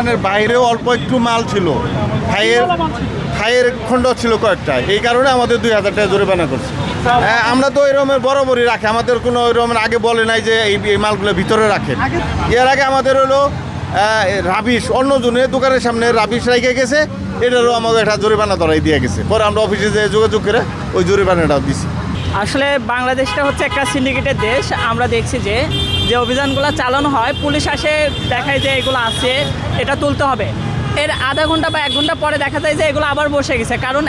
দোকানের বাইরেও অল্প একটু মাল ছিল, খাইয়ের খণ্ড ছিল কয়েকটা, এই কারণে আমাদের 2000 টাকা জরিমানা করছে। আমরা তো এরকমের বরাবরই রাখি, আমাদের কোনো ওইরকম আগে বলে নাই যে এই মালগুলো ভিতরে রাখেন। এর আগে আমাদের হলো রাবিশ অন্যজনের দোকানের সামনে রাবিশ রেখে গেছে, এটারও আমাদের একটা জরিমানা ধরাই দিয়ে গেছে। পরে আমরা অফিসে যে যোগাযোগ করে ওই জরিমানাটাও দিছি। আসলে বাংলাদেশটা হচ্ছে একটা সিন্ডিকেটের দেশ। আমরা দেখছি যে অভিযানগুলো চালানো হয়, পুলিশ আসে দেখায় যে এগুলো আছে, এটা তুলতে হবে। এর আধা ঘন্টা বা 1 ঘন্টা পরে দেখা যায় যে এগুলো আবার বসে গেছে, কারণ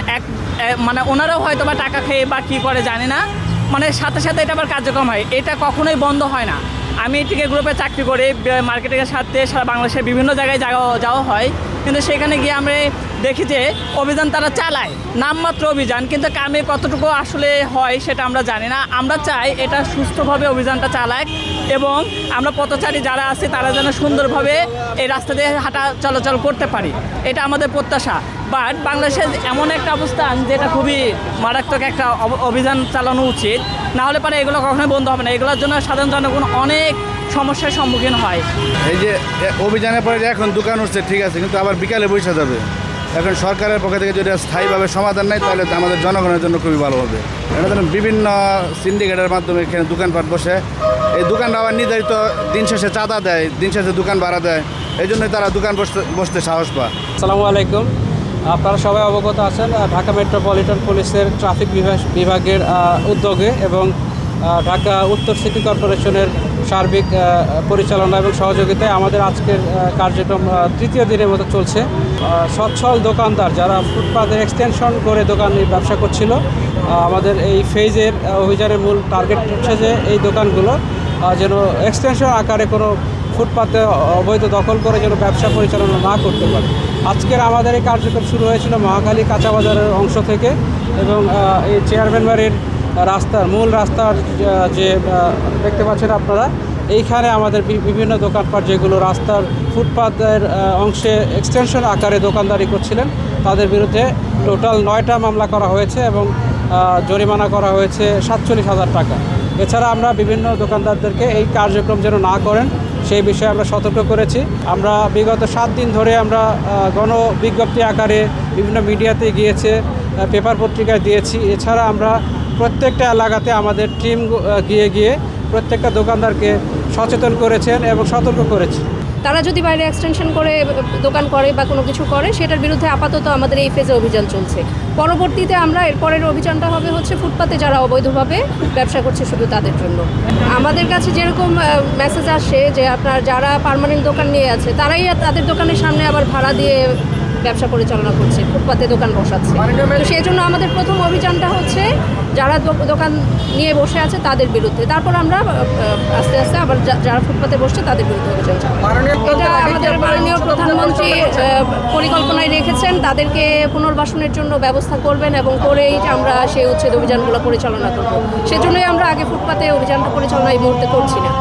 মানে ওনারাও হয়তো বা টাকা খেয়ে বা কী করে জানি না, মানে সাথে সাথে এটা আবার কার্যক্রম হয়, এটা কখনোই বন্ধ হয় না। আমি টিকে গ্রুপে চাকরি করি, মার্কেটিংয়ের সাথে সারা বাংলাদেশের বিভিন্ন জায়গায় যাওয়া হয়, কিন্তু সেখানে গিয়ে আমরা দেখি যে অভিযান তারা চালায়, নামমাত্র অভিযান, কিন্তু কামে কতটুকু আসলে হয় সেটা আমরা জানি না। আমরা চাই এটা সুস্থভাবে অভিযানটা চালাক, এবং আমরা পথচারী যারা আছে তারা যেন সুন্দরভাবে এই রাস্তা দিয়ে হাঁটা চলাচল করতে পারি, এটা আমাদের প্রত্যাশা। বাট বাংলাদেশের এমন একটা অবস্থান যেটা খুবই মারাত্মক, একটা অভিযান চালানো উচিত, না হলে পরে এগুলো কখনোই বন্ধ হবে না। এগুলোর জন্য সাধারণ জনগণ অনেক সমস্যার সম্মুখীন হয়। এই যে অভিযানের পরে যে এখন দোকান উঠছে ঠিক আছে, কিন্তু আবার বিকালে বসে যাবে। এখন সরকারের পক্ষ থেকে যদি স্থায়ীভাবে সমাধান নেয় তাহলে আমাদের জনগণের জন্য খুবই ভালো হবে। এটা ধরুন বিভিন্ন সিন্ডিকেটের মাধ্যমে এখানে দোকানপাট বসে, এই দোকানটা আবার নির্ধারিত দিন শেষে চাঁদা দেয়, দিন শেষে দোকান ভাড়া দেয়, এই জন্যই তারা দোকান বসতে সাহস পায়। আসসালামু আলাইকুম। আপনারা সবাই অবগত আছেন ঢাকা মেট্রোপলিটন পুলিশের ট্রাফিক বিভাগের উদ্যোগে এবং ঢাকা উত্তর সিটি কর্পোরেশনের সার্বিক পরিচালনা এবং সহযোগিতায় আমাদের আজকের কার্যক্রম তৃতীয় দিনের মতো চলছে। সচ্ছল দোকানদার যারা ফুটপাথে এক্সটেনশন করে দোকান ব্যবসা করছিল, আমাদের এই ফেজের অভিযানের মূল টার্গেট হচ্ছে যে এই দোকানগুলো যেন এক্সটেনশন আকারে কোনো ফুটপাথে অবৈধ দখল করে যেন ব্যবসা পরিচালনা না করতে পারে। আজকের আমাদের এই কার্যক্রম শুরু হয়েছিল মহাখালী কাঁচা বাজারের অংশ থেকে, এবং এই চেয়ারম্যান বাড়ির মূল রাস্তার যে দেখতে পাচ্ছেন আপনারা, এইখানে আমাদের বিভিন্ন দোকানপাট যেগুলো রাস্তার ফুটপাথের অংশে এক্সটেনশন আকারে দোকানদারি করছিলেন, তাদের বিরুদ্ধে টোটাল 9টা মামলা করা হয়েছে এবং জরিমানা করা হয়েছে 47,000 টাকা। এছাড়া আমরা বিভিন্ন দোকানদারদেরকে এই কার্যক্রম যেন না করেন সেই বিষয়ে আমরা সতর্ক করেছি। আমরা বিগত 7 দিন ধরে আমরা গণ বিজ্ঞপ্তি আকারে বিভিন্ন মিডিয়াতে গিয়েছে, পেপার পত্রিকায় দিয়েছি। এছাড়া আমরা প্রত্যেকটা এলাকাতে আমাদের টিম গিয়ে প্রত্যেকটা দোকানদারকে সচেতন করেছেন এবং সতর্ক করেছি। তারা যদি বাইরে এক্সটেনশন করে দোকান করে বা কোনো কিছু করে, সেটার বিরুদ্ধে আপাতত আমাদের এই ফেজে অভিযান চলছে। পরবর্তীতে আমরা এরপরের অভিযানটা হবে হচ্ছে ফুটপাতে যারা অবৈধভাবে ব্যবসা করছে শুধু তাদের জন্য। আমাদের কাছে যেরকম মেসেজ আসে যে আপনার যারা পার্মানেন্ট দোকান নিয়ে আছে তারাই তাদের দোকানের সামনে আবার ভাড়া দিয়ে ব্যবসা পরিচালনা করছে, ফুটপাতে দোকান বসাচ্ছে। তো সেই জন্য আমাদের প্রথম অভিযানটা হচ্ছে যারা দোকান নিয়ে বসে আছে তাদের বিরুদ্ধে, তারপর আমরা আস্তে আস্তে আবার যারা ফুটপাতে বসছে তাদের বিরুদ্ধে অভিযান চালাবো। এটা আমাদের মাননীয় প্রধানমন্ত্রী পরিকল্পনায় রেখেছেন, তাদেরকে পুনর্বাসনের জন্য ব্যবস্থা করবেন এবং করেই আমরা সেই উচ্ছেদ অভিযানগুলো পরিচালনা করব। সেজন্যই আমরা আগে ফুটপাতে অভিযানটা পরিচালনা এই মুহূর্তে করছি না।